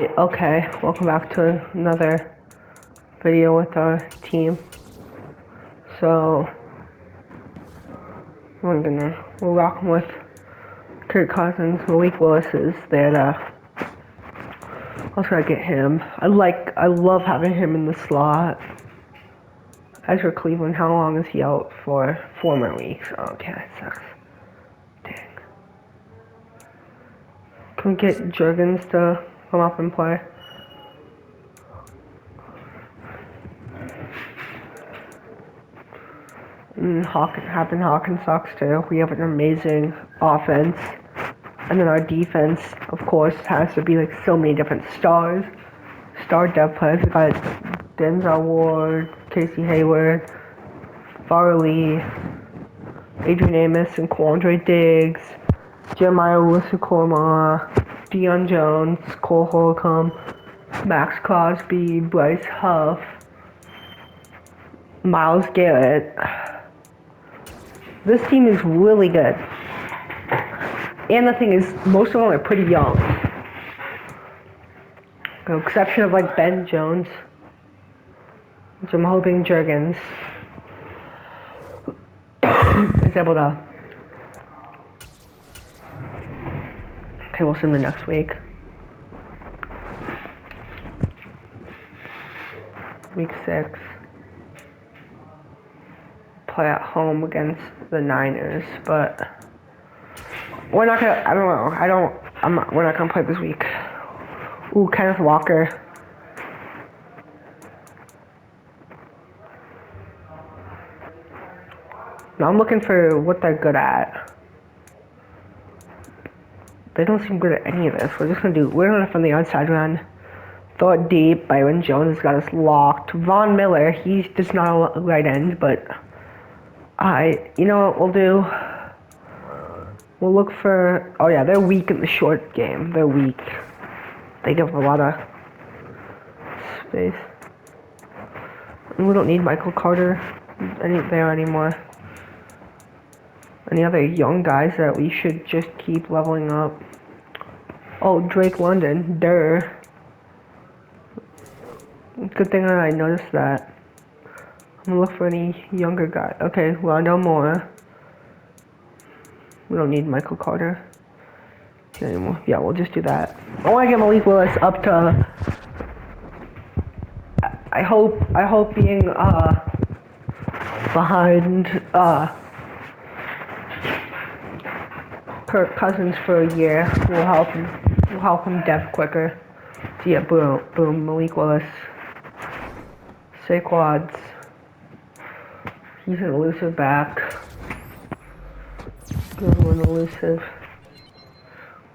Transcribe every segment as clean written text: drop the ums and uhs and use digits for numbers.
Okay, welcome back to another video with our team. So, we're rocking with Kirk Cousins. Malik Willis is there to, I was gonna get him. I love having him in the slot. As for Cleveland, how long is he out for? 4 more weeks. Okay, that sucks. Dang. Can we get Jurgens to come up and play? Hawkins sucks too. We have an amazing offense. And then our defense, of course, has to be like so many different stars. Star depth players. We got Denzel Ward, Casey Hayward, Farley, Adrian Amos, and Quandre Diggs, Jeremiah Owusu-Koramoah, Deion Jones, Cole Holcomb, Max Crosby, Bryce Huff, Myles Garrett. This team is really good. And the thing is, most of them are pretty young. With the exception of like Ben Jones, which I'm hoping Jurgens is able to. Okay, we'll see him the next week. Week 6. Play at home against the Niners, but we're not gonna. I don't know. We're not gonna play this week. Ooh, Kenneth Walker. Now I'm looking for what they're good at. They don't seem good at any of this. We're gonna from the outside run. Throw it deep. Byron Jones has got us locked. Von Miller, he's just not a right end, but you know what we'll do? We'll look for, oh yeah, they're weak in the short game. They're weak. They give a lot of space. And we don't need Michael Carter there anymore. Any other young guys that we should just keep leveling up? Oh, Drake London. Durr. Good thing that I noticed that. I'm gonna look for any younger guy. Okay, Rondo Moore. We don't need Michael Carter anymore. Yeah, we'll just do that. I want to get Malik Willis up to. I hope being behind Kirk Cousins for a year will help him depth quicker. So yeah, boom, Malik Willis, Saquads. He's an elusive back. Good one, elusive.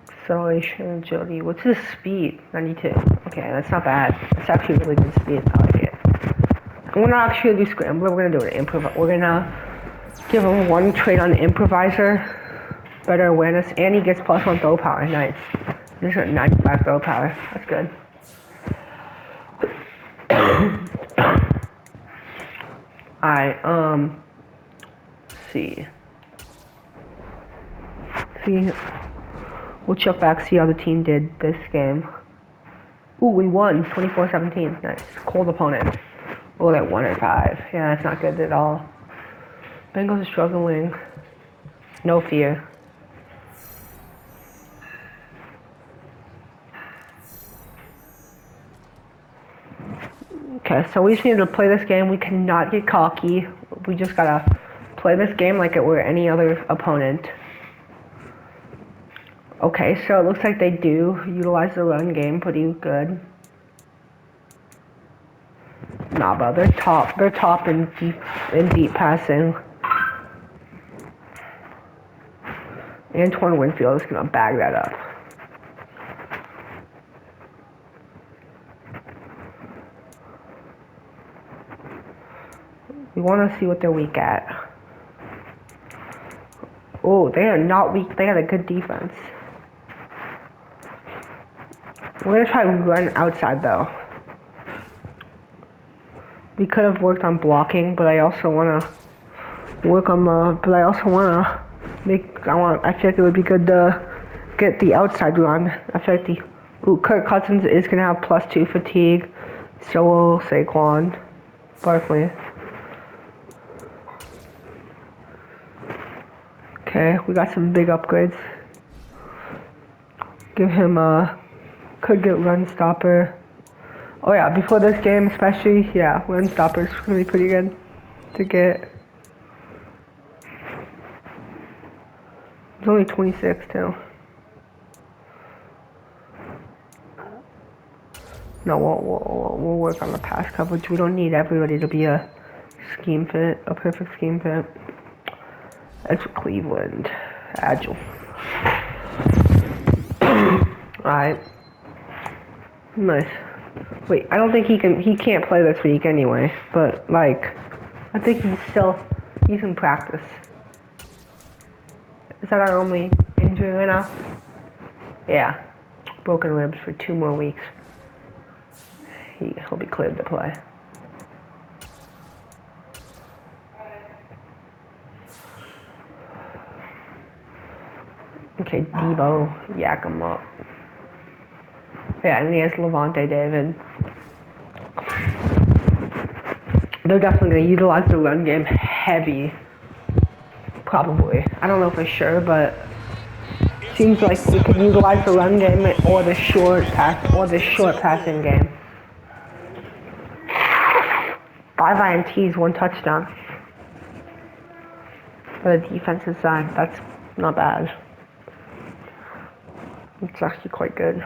Acceleration, agility. What's his speed? 92. Okay, that's not bad. That's actually really good speed. I like it. We're not actually gonna do scrambler. We're gonna do an improv. We're gonna give him 1 trait on improviser. Better awareness, and he gets +1 throw power. Nice. He's got 95 throw power. That's good. Alright, see. We'll check back, see how the team did this game. Ooh, we won 24-17. Nice. Cold opponent. Oh, they're 1-5. Yeah, that's not good at all. Bengals are struggling. No fear. Okay, so we just need to play this game. We cannot get cocky. We just gotta play this game like it were any other opponent. Okay, so it looks like they do utilize the run game pretty good. Nah, but they're top in deep passing. Antoine Winfield is gonna bag that up. We want to see what they're weak at. Oh, they are not weak. They got a good defense. We're gonna try run outside though. We could have worked on blocking, but I also wanna work on the. But I also wanna make. I feel like it would be good to get the outside run. I feel like Ooh, Kirk Cousins is going to have +2 fatigue. So will Saquon Barkley. Okay, we got some big upgrades. Give him could get run stopper. Oh yeah, before this game especially, yeah, run stopper's gonna be pretty good to get. It's only 26 too. No, we'll work on the pass coverage. We don't need everybody to be a scheme fit, a perfect scheme fit. That's Cleveland. Agile. Alright. Nice. Wait, I don't think he can't play this week anyway, but like, I think he's in practice. Is that our only injury right now? Yeah. Broken ribs for 2 more weeks. He'll be cleared to play. Okay, Debo, yak him up. Yeah, and he has Levante David. They're definitely going to utilize the run game heavy. Probably. I don't know for sure, but seems like we could utilize the run game or the short passing game. 5 INTs, 1 touchdown. For the defensive side, that's not bad. It's actually quite good.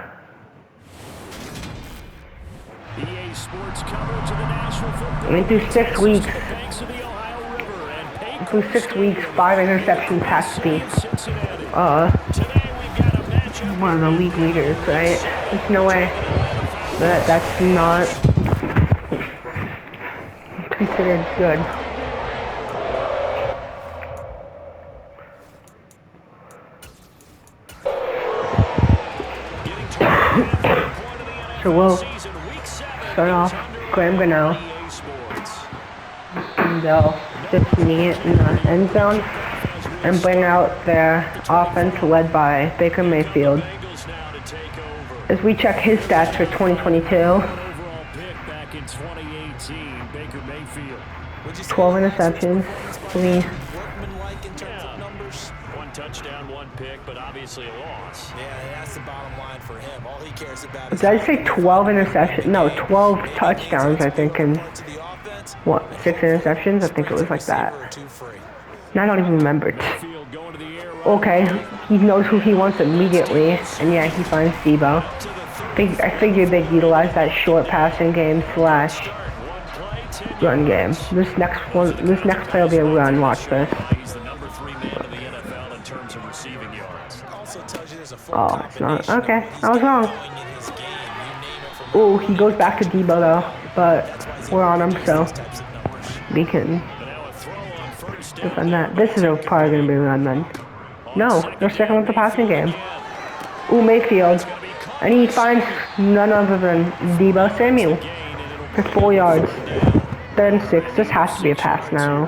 I mean, through 6 weeks, 5 interceptions has to be one of the league leaders, right? There's no way that's not considered good. So we'll start off Graham Gano, and they'll just knee it in the end zone and bring out their offense led by Baker Mayfield. As we check his stats for 2022, 12 interceptions, 3. 1 touchdown, 1 pick, but obviously a loss. Yeah, that's the bottom line for him. All he cares about is... Did I say 12 interceptions? No, 12 touchdowns, I think, and what, 6 interceptions? I think it was like that. And I don't even remember it. Okay, he knows who he wants immediately, and yeah, he finds Debo. I figured they'd utilize that short passing game / run game. This next play will be a run. Watch this. Oh, it's not. Okay, I was wrong. Oh, he goes back to Debo though, but we're on him, so we can defend that. This is probably going to be a run then. No, they're sticking with the passing game. Ooh, Mayfield. And he finds none other than Debo Samuel for 4 yards. 3rd and 6. This has to be a pass now.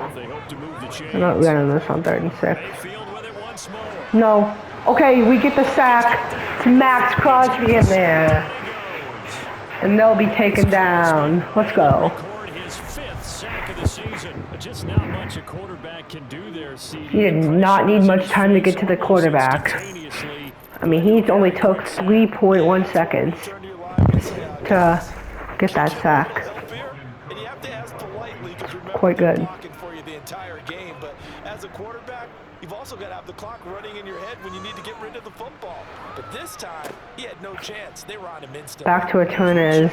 I'm not running this on 3rd and 6. No. Okay, we get the sack. It's Max Crosby in there. And they'll be taken down. Let's go. He did not need much time to get to the quarterback. I mean, he only took 3.1 seconds to get that sack. Quite good. As a quarterback, you've also got to have the clock running in your head when you need to get rid of the football. But this time, he had no chance. They were on him instantly. Back to return is,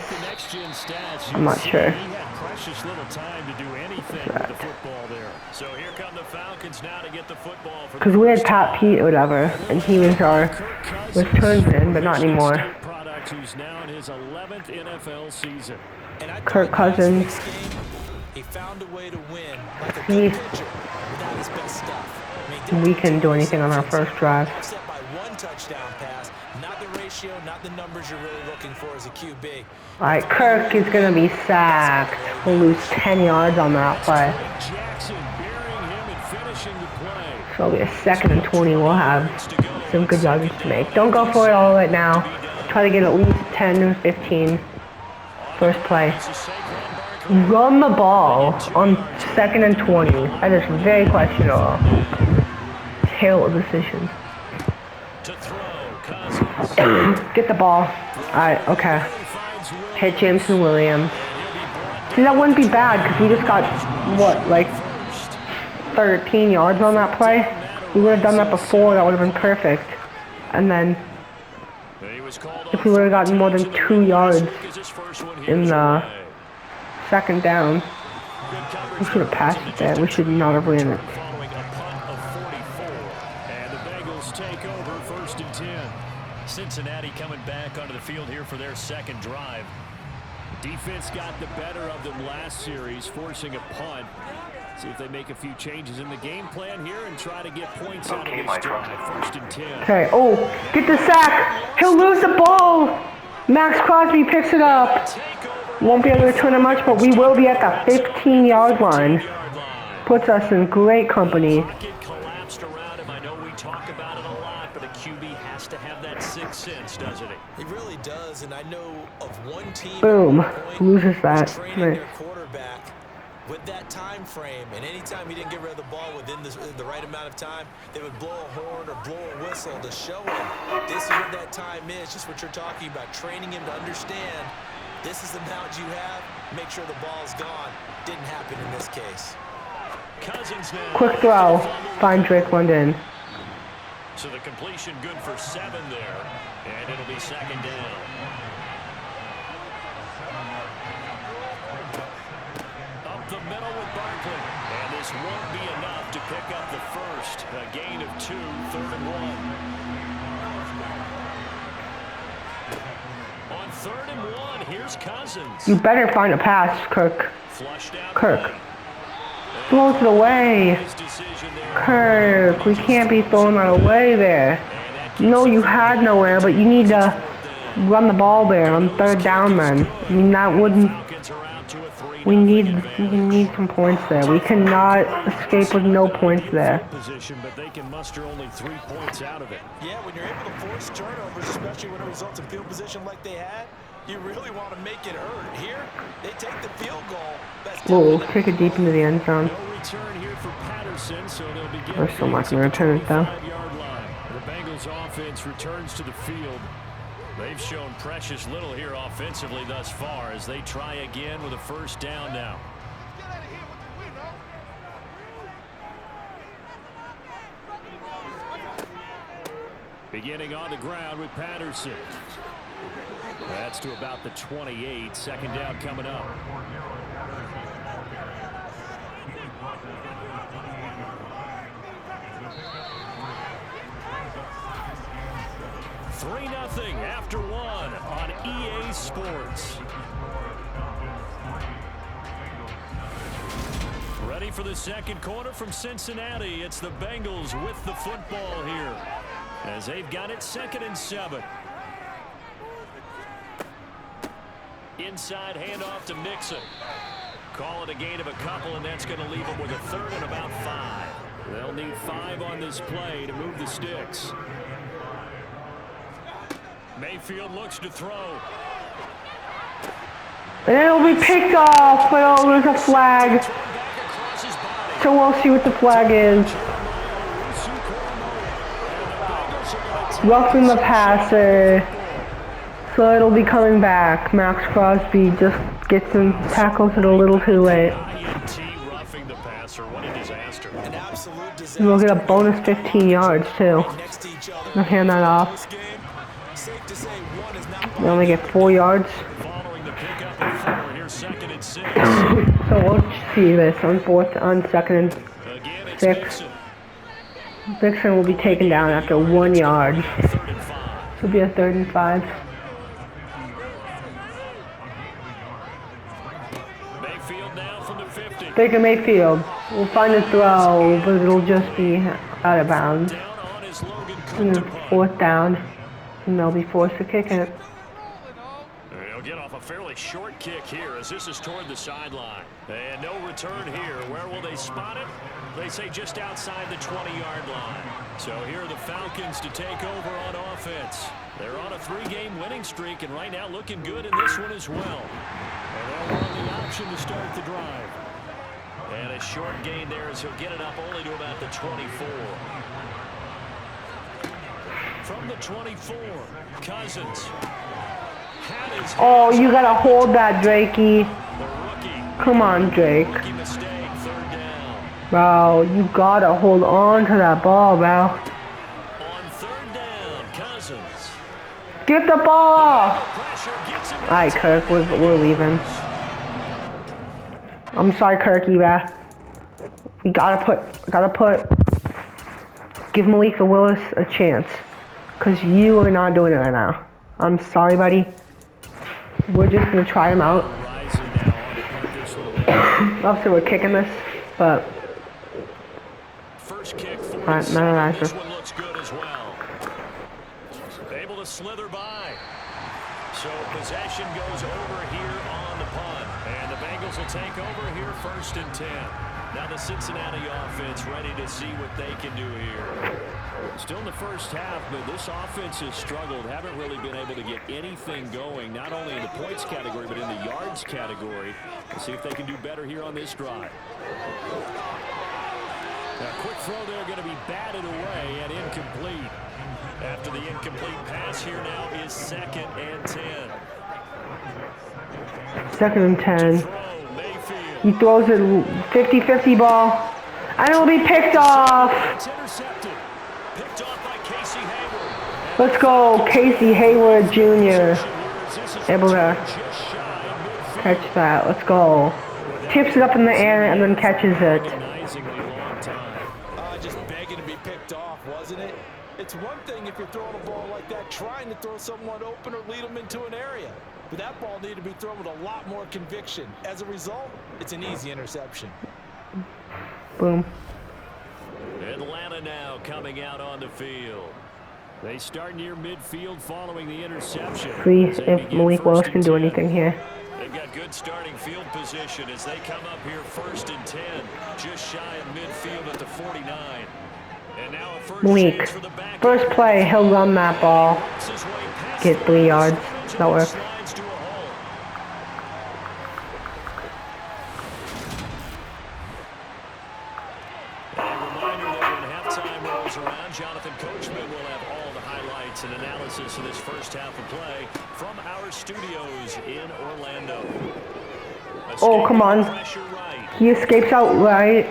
I'm not sure. Precious little time to do anything with the football there. So here come the Falcons now to get the football. Because we had Pat Pete or whatever, and he was our return man, but not anymore. Who's now in his 11th NFL season. Kirk Cousins. He found a way to win. We couldn't do anything on our first drive. Except by 1 touchdown pass, not the ratio, not the numbers you're really looking for as a QB. Alright, Kirk is going to be sacked. We'll lose 10 yards on that play. So it'll be a 2nd and 20. We'll have some good yards to make. Don't go for it all right now. Try to get at least 10 or 15 first play. Run the ball on 2nd and 20. That is very questionable. Terrible decision. Get the ball. Alright, okay. Hit Jameson Williams. See, that wouldn't be bad because we just got, what, like 13 yards on that play? We would have done that before, that would have been perfect. And then, if we would have gotten more than 2 yards in the 2nd down, we should have passed it there. We should not have ran it. And the Bengals take over 1st and 10. Cincinnati coming back onto the field here for their 2nd drive. Defense got the better of them last series, forcing a punt. See if they make a few changes in the game plan here and try to get points out of this drive. 1st and 10. Okay, oh, get the sack. He'll lose the ball. Max Crosby picks it up. Won't be able to return it much, but we will be at the 15-yard line. Puts us in great company. Collapsed around him. I know we talk about it a lot, but a QB has to have that 6th sense, doesn't it? He really does, and I know of one team. Boom, loses that. Training their quarterback with that time frame, and anytime he didn't get rid of the ball within the right amount of time, they would blow a horn or blow a whistle to show him this is what that time is. Just what you're talking about, training him to understand this is the amount you have. Make sure the ball's gone. Didn't happen in this case. Cousins now. Quick throw. Find Drake London. So the completion good for 7 there, and it'll be 2nd down. Up the middle with Barkley, and this won't be enough to pick up the first. A gain of 2, 3rd and 1. On 3rd and 1, here's Cousins. You better find a pass, Kirk. Flushed out. Kirk. Throws it away. Kirk, we can't be throwing that away there. No, you had nowhere, but you need to run the ball there on 3rd down, man. I mean, that wouldn't... We need some points there. We cannot escape with no points there. But they can muster only 3 points out of it. Yeah, when you're able to force turnovers, especially when it results in field position like they had, you really want to make it hurt. Here, they take the field goal. Whoa, kick it deep into the end zone. No return here for Patterson, so they'll begin. We're still not going to return it though. The Bengals offense returns to the field. They've shown precious little here offensively thus far as they try again with a 1st down now. Beginning on the ground with Patterson. That's to about the 28. 2nd down coming up. Three 3-0 after 1 on EA Sports. Ready for the 2nd quarter from Cincinnati. It's the Bengals with the football here as they've got it 2nd and 7. Inside handoff to Mixon. Call it a gain of a couple, and that's going to leave them with a 3rd and about 5. They'll need 5 on this play to move the sticks. Mayfield looks to throw. And it'll be picked off, but oh, there's a flag. So we'll see what the flag is. Roughing the passer. So it'll be coming back. Max Crosby just gets and tackles it a little too late. We'll get a bonus 15 yards too. I'll hand that off. We only get 4 yards. So we'll see this on 2nd and 6. Vixen will be taken down after 1 yard. This will be a 3rd and 5. Baker Mayfield will find a throw, but it'll just be out of bounds. And 4th down, and they'll be forced to kick it. He'll get off a fairly short kick here as this is toward the sideline. And no return here. Where will they spot it? They say just outside the 20-yard line. So here are the Falcons to take over on offense. They're on a 3-game winning streak, and right now looking good in this one as well. And they'll run the option to start the drive. And a short gain there as he'll get it up only to about the 24. From the 24, Cousins. Oh, you gotta hold that, Drakey. Come on, Drake. Bro, you gotta hold on to that ball, bro. On 3rd down, Cousins. Get the ball! Alright, Kirk, we're leaving. I'm sorry, Kirky, bro. We gotta put, give Malik Willis a chance. Cause you are not doing it right now. I'm sorry, buddy. We're just gonna try him out. Obviously, we're kicking this, but alright, no. This one looks good as well. Able to slither by. So possession goes over here on the punt, and the Bengals will take over here 1st and 10. Now the Cincinnati offense ready to see what they can do here. Still in the first half, but this offense has struggled. Haven't really been able to get anything going, not only in the points category, but in the yards category. Let's see if they can do better here on this drive. Now, quick throw there going to be batted away and incomplete. After the incomplete pass, here now is 2nd and 10. 2nd and 10. He throws it 50-50 ball, and it'll be picked off. Let's go, Casey Hayward Jr. Able to catch that. Let's go. Tips it up in the air and then catches it. Just begging to be picked off, wasn't it? It's one thing if you're throwing a ball like that, trying to throw someone open or lead them into an area. But that ball needed to be thrown with a lot more conviction. As a result, it's an easy interception. Boom. Atlanta now coming out on the field. They start near midfield following the interception. See if Malik Willis can do anything here. They've got good starting field position as they come up here 1st and 10, just shy of midfield at the 49. And now a Malik, first play, he'll run that ball. Get 3 yards. That works. Jonathan Coachman will have all the highlights and analysis of this first half of play from our studios in Orlando. Oh, come on. He escapes out right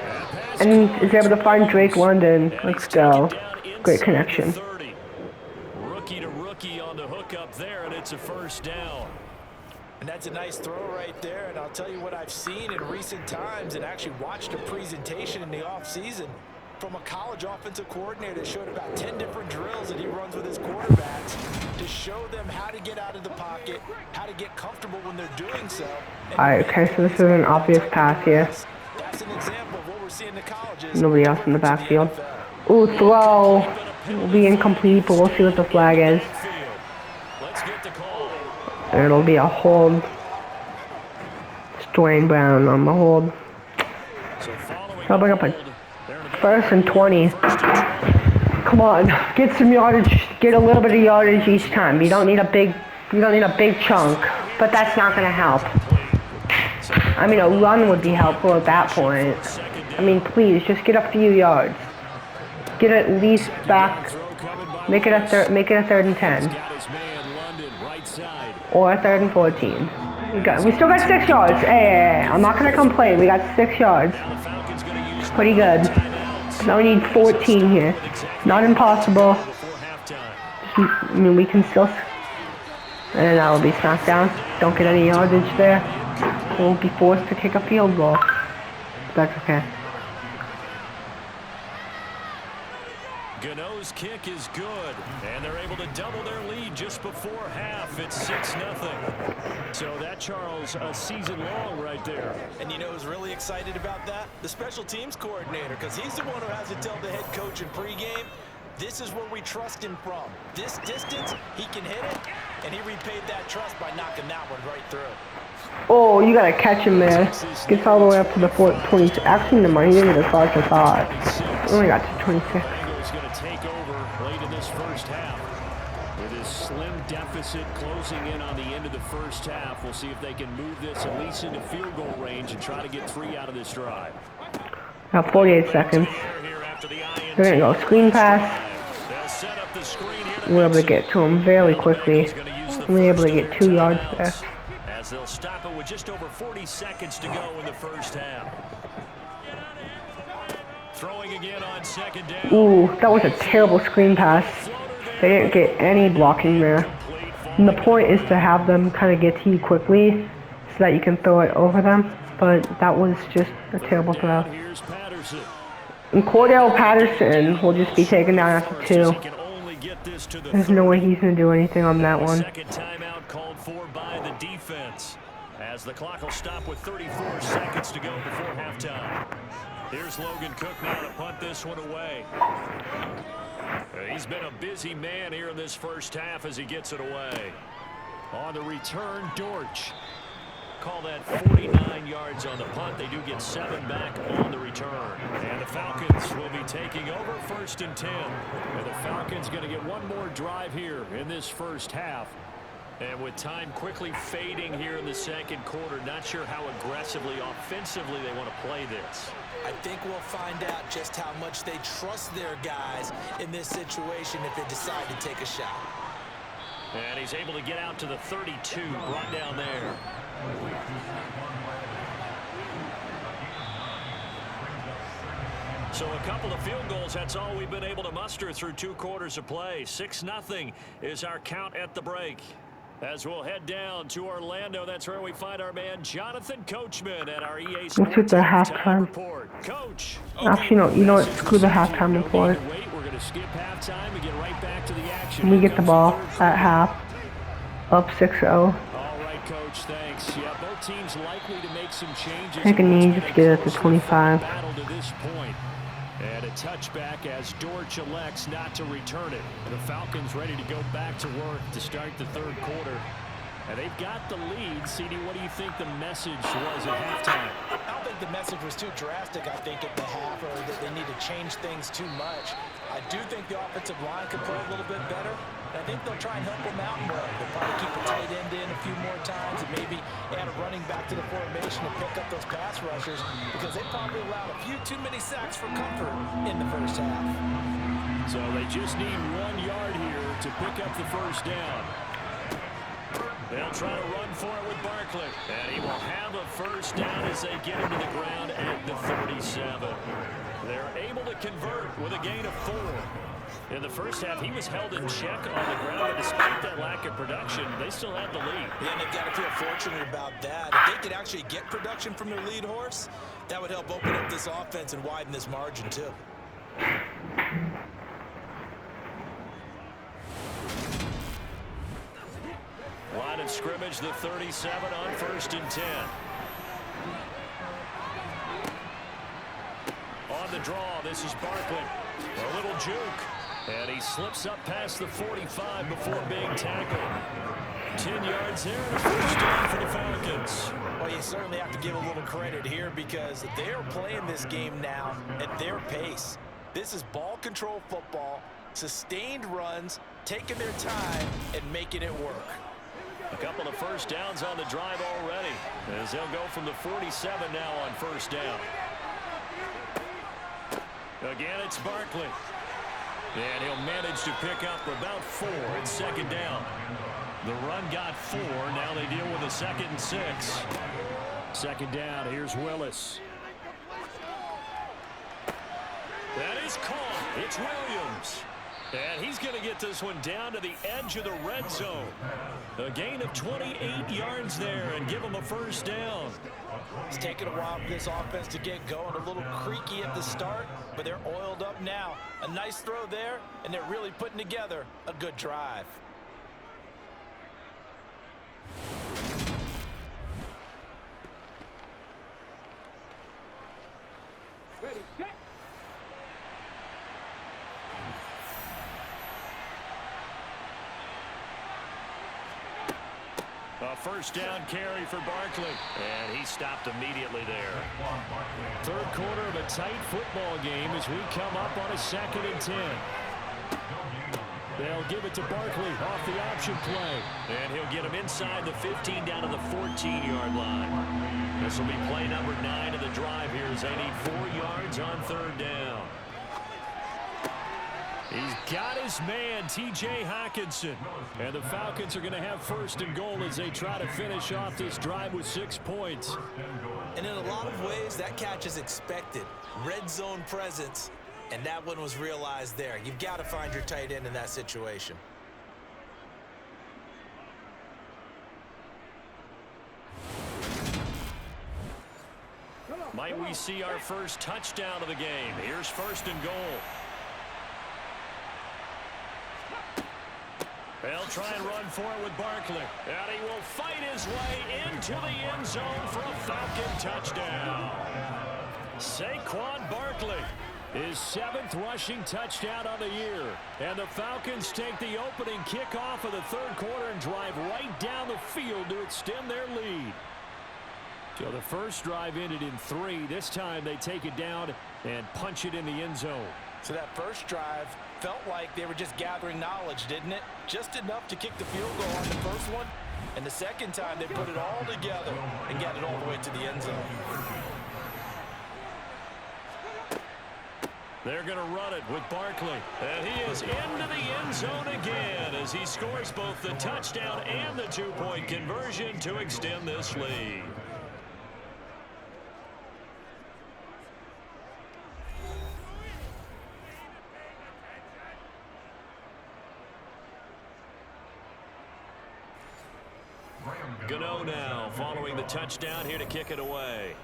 and is able to find Drake London. Let's go. Great connection. Rookie to rookie on the hook up there, and it's a 1st down. And that's a nice throw right there. And I'll tell you what I've seen in recent times and actually watched a presentation in the offseason from a college offensive coordinator that showed about 10 different drills that he runs with his quarterbacks to show them how to get out of the pocket, how to get comfortable when they're doing so. Alright, okay, so this is an obvious pass here. That's an example of what we're seeing in the colleges. Nobody else in the backfield. Ooh, throw. Will be incomplete, but we'll see what the flag is. And it'll be a hold. Dwayne Brown on the hold. I'll bring up a 1st and 20. Come on, get some yardage. Get a little bit of yardage each time. You don't need a big chunk, but that's not gonna help. I mean, a run would be helpful at that point. I mean, please just get a few yards. Get at least back. Make it a 3rd and 10, or a 3rd and 14. We still got 6 yards. Hey, I'm not gonna complain. We got 6 yards. Pretty good. Now we need 14 here. Not impossible. I mean, we can still. And that will be smacked down. Don't get any yardage there. We'll be forced to kick a field goal. That's okay. Gano's kick is good, and they're able to double their lead just before half. It's 6-0. So that, Charles, a season long right there. And you know who's really excited about that? The special teams coordinator, because he's the one who has to tell the head coach in pregame, This is where we trust him from. This distance, he can hit it, and he repaid that trust by knocking that one right through. Oh, you gotta catch him there. Gets all the way up to the 20. Actually, the money didn't get as far as I thought. Only got to 26. Bengals going to take over late in this first half. With his slim deficit closing in on the end of the first half, we'll see if they can move this at least into field goal range and try to get 3 out of this drive. Now 48 seconds. They're gonna go screen pass. We're able to get to him fairly quickly. We're able to get 2 yards there. As they'll stop it with just over 40 seconds to go in the first half. Throwing again on second down. Ooh, that was a terrible screen pass. They didn't get any blocking there. And the point is to have them kind of get to you quickly so that you can throw it over them. But that was just a terrible throw. And Cordell Patterson will just be taken down after 2. There's no way he's going to do anything on that one. Second timeout called for by the defense. As the clock will stop with 34 seconds to go before halftime. Here's Logan Cook now to punt this one away. He's been a busy man here in this first half as he gets it away. On the return, Dortch. Call that 49 yards on the punt. They do get 7 back on the return. And the Falcons will be taking over 1st and 10. And the Falcons going to get one more drive here in this first half. And with time quickly fading here in the second quarter, not sure how aggressively, offensively they want to play this. I think we'll find out just how much they trust their guys in this situation if they decide to take a shot. And he's able to get out to the 32, brought down there. So a couple of field goals, that's all we've been able to muster through 2 quarters of play. 6-0 is our count at the break. As we'll head down to Orlando, that's where we find our man Jonathan Coachman at our EA Sports Let's get the halftime report. Coach. Actually, no, you know what? Screw the halftime report. We're going to skip halftime and get right back to the action. And we get the ball at half, up 6-0. All right, Coach, thanks. Yeah, both teams likely to make some changes. I can need to get it to 25. Battle to this point. And a touchback as Dortch elects not to return it. The Falcons ready to go back to work to start the third quarter. And they've got the lead. CD, what do you think the message was at halftime? I don't think the message was too drastic, I think, at the half, or that they need to change things too much. I do think the offensive line could play a little bit better. I think they'll try and help them out more. They'll probably keep a tight end in a few more times and maybe add a running back to the formation and pick up those pass rushers because they probably allowed a few too many sacks for comfort in the first half. So they just need 1 yard here to pick up the first down. They'll try to run for it with Barkley. And he will have a first down as they get him to the ground at the 37. They're able to convert with a gain of 4. In the first half, he was held in check on the ground, but despite that lack of production, they still had the lead. Yeah, and they've got to feel fortunate about that. If they could actually get production from their lead horse, that would help open up this offense and widen this margin, too. Line of scrimmage, the 37 on 1st and 10. On the draw, this is Barkley. A little juke. And he slips up past the 45 before being tackled. 10 yards there and a first down for the Falcons. Well, you certainly have to give a little credit here because they're playing this game now at their pace. This is ball control football, sustained runs, taking their time, and making it work. A couple of first downs on the drive already, as they'll go from the 47 now on first down. Again, it's Barkley. And he'll manage to pick up about 4 at second down. The run got 4. Now they deal with a 2nd and 6. Second down, here's Willis. That is caught. It's Williams. And he's going to get this one down to the edge of the red zone. A gain of 28 yards there and give him a first down. It's taken a while for this offense to get going. A little creaky at the start, but they're oiled up now. A nice throw there, and they're really putting together a good drive. first down carry for Barkley. And he stopped immediately there. Third quarter of a tight football game as we come up on a 2nd and 10. They'll give it to Barkley off the option play. And he'll get him inside the 15 down to the 14-yard line. This will be play number 9 of the drive here as they need 4 yards on 3rd down. He's got his man, T.J. Hockenson. And the Falcons are going to have 1st and goal as they try to finish off this drive with 6 points. And in a lot of ways, that catch is expected. Red zone presence. And that one was realized there. You've got to find your tight end in that situation. Might we see our first touchdown of the game? Here's 1st and goal. They'll try and run for it with Barkley. And he will fight his way into the end zone for a Falcon touchdown. Saquon Barkley. His 7th rushing touchdown on the year. And the Falcons take the opening kickoff of the 3rd quarter and drive right down the field to extend their lead. So the first drive ended in 3. This time they take it down and punch it in the end zone. So that first drive felt like they were just gathering knowledge, didn't it? Just enough to kick the field goal on the first one. And the second time they put it all together and got it all the way to the end zone. They're going to run it with Barkley. And he is into the end zone again as he scores both the touchdown and the 2-point conversion to extend this lead. Gano now following the touchdown here to kick it away.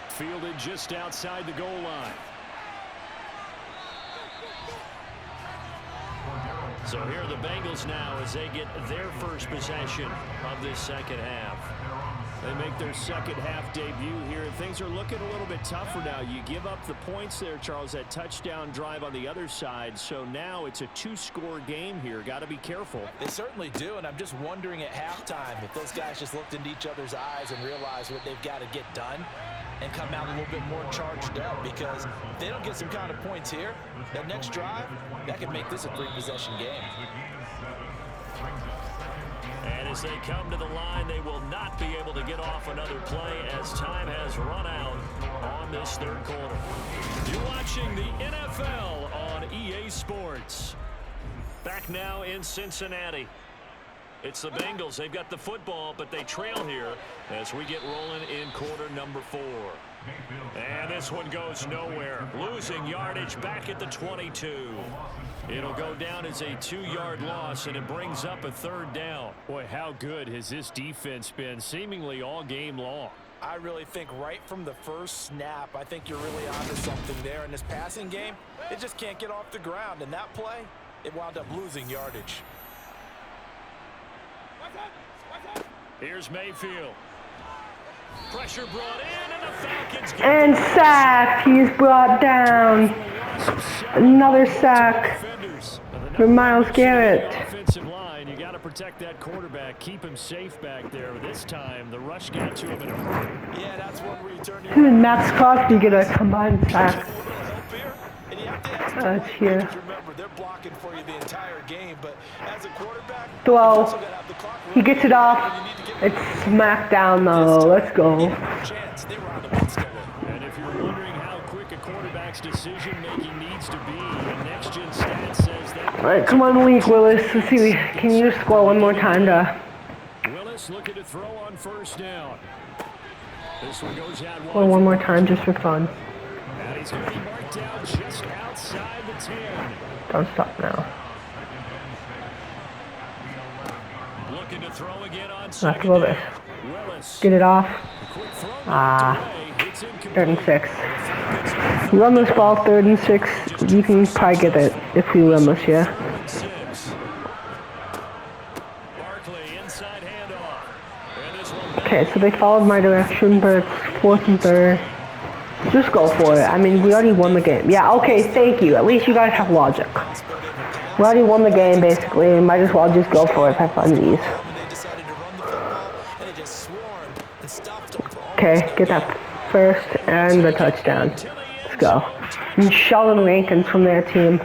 Fielded just outside the goal line. So here are the Bengals now as they get their first possession of this second half. They make their second half debut here, and things are looking a little bit tougher now. You give up the points there, Charles, that touchdown drive on the other side. So now it's a 2-score game here. Got to be careful. They certainly do, and I'm just wondering at halftime if those guys just looked into each other's eyes and realized what they've got to get done and come out a little bit more charged up, because if they don't get some kind of points here, that next drive, that could make this a 3-possession game. And as they come to the line, they will not be able to get off another play as time has run out on this 3rd quarter. You're watching the NFL on EA Sports. Back now in Cincinnati. It's the Bengals. They've got the football, but they trail here as we get rolling in quarter number 4. And this one goes nowhere. Losing yardage back at the 22. It'll go down as a 2-yard loss, and it brings up a 3rd down. Boy, how good has this defense been seemingly all game long? I really think right from the first snap, I think you're really onto something there. In this passing game, it just can't get off the ground. And that play, it wound up losing yardage. Here's Mayfield. Pressure brought in, and the Falcons get And sacked. He's brought down. Another sack for Myles Garrett. Offensive line, you got to protect that quarterback, keep him safe back there. This time, the rush got to him in a hurry. Yeah, that's one where you turn your Him and Max Crosby get a combined sack. That's here. Remember, they're blocking for you the entire game, but as a quarterback, Throw. He gets it off. It's smacked down though. Let's go. And if you're wondering how quick a quarterback's decision-making needs to be, the next-gen stat says that... All right, come on, Malik Willis. Let's see. Can you just score one more time to... Willis looking to throw on 1st down. This one goes out Or one more time just for fun. And he's going to be marked down just outside the 10. Don't stop now. Looking to throw again on Let's go this. Willis. Get it off. Quick throw Ah. It's 3rd and 6. You run this ball 3rd and 6. You can probably get it if you run this, yeah. Barkley inside handoff. And this one Okay, so they followed my direction, but it's 4th and 3rd. Just go for it. I mean, we already won the game. Yeah, okay, thank you. At least you guys have logic. We already won the game, basically. Might as well just go for it for funsies. Okay, get that first and the touchdown. Let's go. And Sheldon Rankins from their team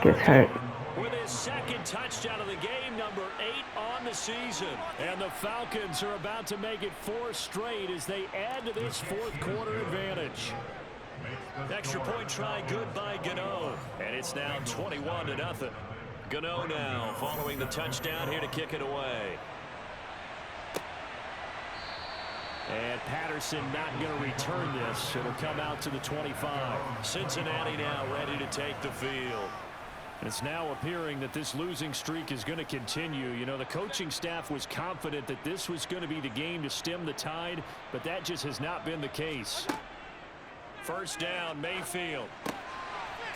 gets hurt. With his second touchdown of the game, number 8 on the season. And the Falcons are about to make it 4 straight as they add to this fourth quarter advantage. Extra point try good by Gano. And it's now 21-0. Gano now following the touchdown here to kick it away. And Patterson not going to return this. It'll come out to the 25. Cincinnati now ready to take the field. And it's now appearing that this losing streak is going to continue. You know, the coaching staff was confident that this was going to be the game to stem the tide, but that just has not been the case. First down, Mayfield.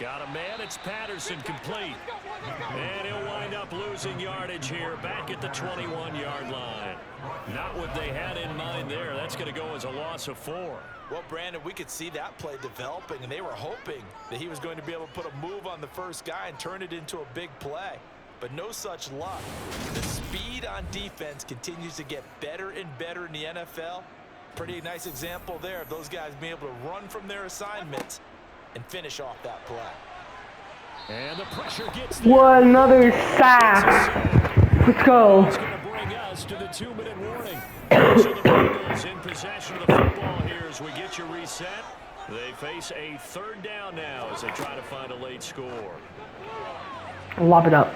Got a man, it's Patterson, complete. And he'll wind up losing yardage here back at the 21-yard line. Not what they had in mind there. That's going to go as a loss of 4. Well, Brandon, we could see that play developing, and they were hoping that he was going to be able to put a move on the first guy and turn it into a big play. But no such luck. The speed on defense continues to get better and better in the NFL. Pretty nice example there of those guys being able to run from their assignments and finish off that play. And the pressure gets What, another sack. Let's go. It's going to bring us to the 2-minute warning. So the Bengals in possession of the football here as we get you reset. They face a third down now as they try to find a late score. Lob it up.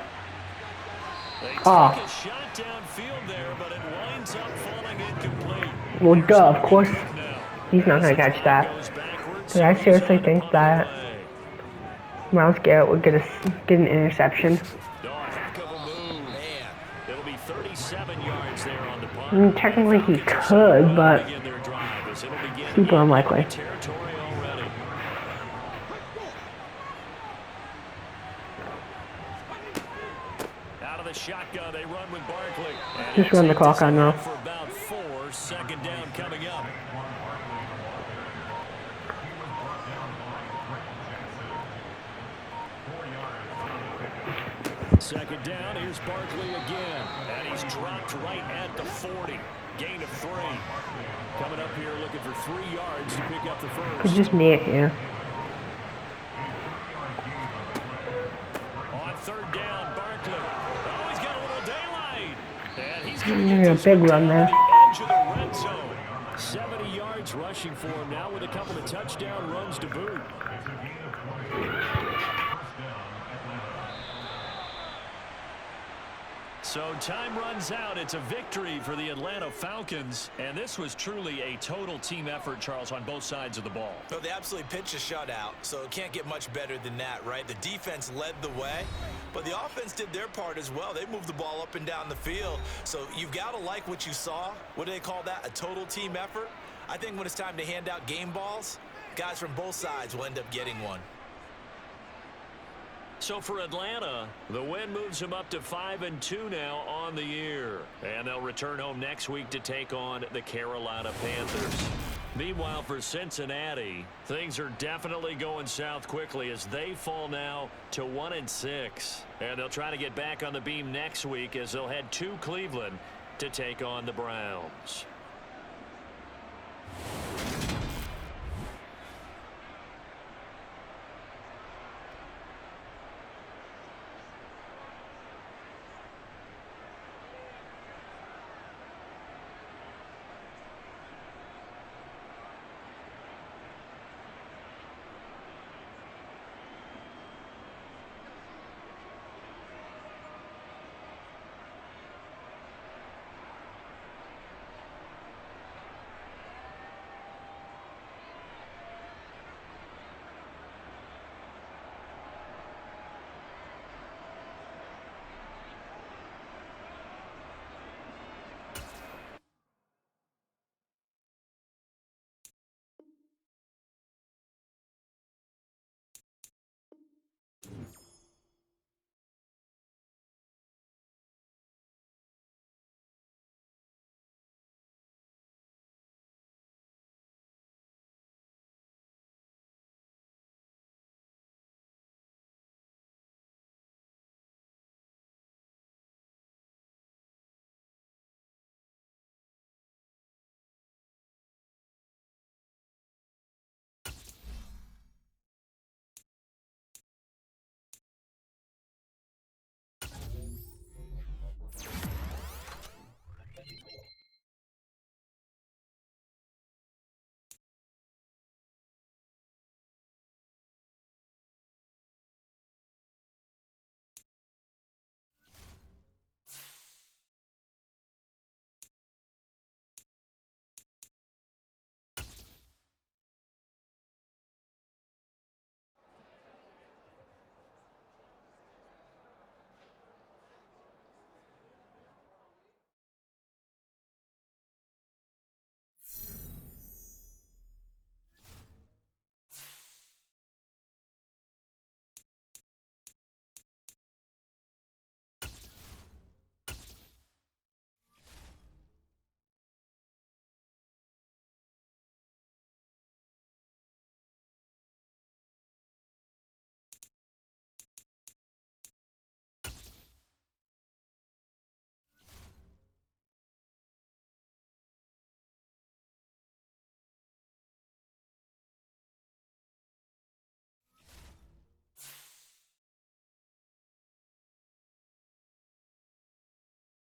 They take a shot downfield there, but it winds up falling incomplete. Well, duh, of course. He's not going to catch that. Did I seriously think that Myles Garrett would get an interception? It'll be 37 yards there on the punt. I mean, technically he could, but super unlikely. Out of the shotgun, they run with Barkley. Just run the clock on now. For about 4, second down coming up. Second down, here's Barkley again. And he's dropped right at the 40. Gain of 3. Coming up here looking for 3 yards to pick up the first. Could just make it here. On third down, Barkley. Oh, he's got a little daylight. And he's going to get a big run there. the edge of the red zone. 70 yards rushing for him now with a couple of touchdown runs to boot. So time runs out. It's a victory for the Atlanta Falcons. And this was truly a total team effort, Charles, on both sides of the ball. No, they absolutely pitched a shutout, so it can't get much better than that, right? The defense led the way, but the offense did their part as well. They moved the ball up and down the field. So you've got to like what you saw. What do they call that? A total team effort? I think when it's time to hand out game balls, guys from both sides will end up getting one. So for Atlanta, the win moves them up to 5-2 now on the year. And they'll return home next week to take on the Carolina Panthers. Meanwhile, for Cincinnati, things are definitely going south quickly as they fall now to 1-6. And they'll try to get back on the beam next week as they'll head to Cleveland to take on the Browns.